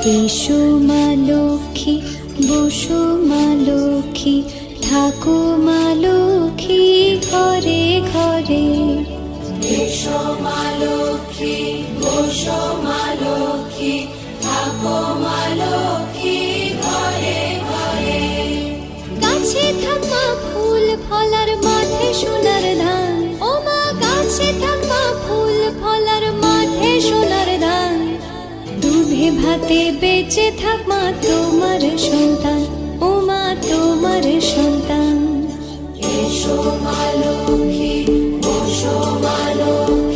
এসো মা লক্ষ্মী, বসো মা লক্ষ্মী, থাকো মা লক্ষ্মী ঘরে ঘরে। এসো মা লক্ষ্মী, বসো মা লক্ষ্মী, থাকো মা লক্ষ্মী ঘরে ঘরে। গাছে থাক মা ফুল ফলার, মাঠে সোনার ধান। ও মা গাছে থাক মা ফুল ফলার, মাঠে সোনার ধান। দুধে ভাতে বেঁচে থাক মা তোমার সন্তান, ও মা তোমার সন্তান। এসো মা লক্ষ্মী, বসো মা লক্ষ্মী,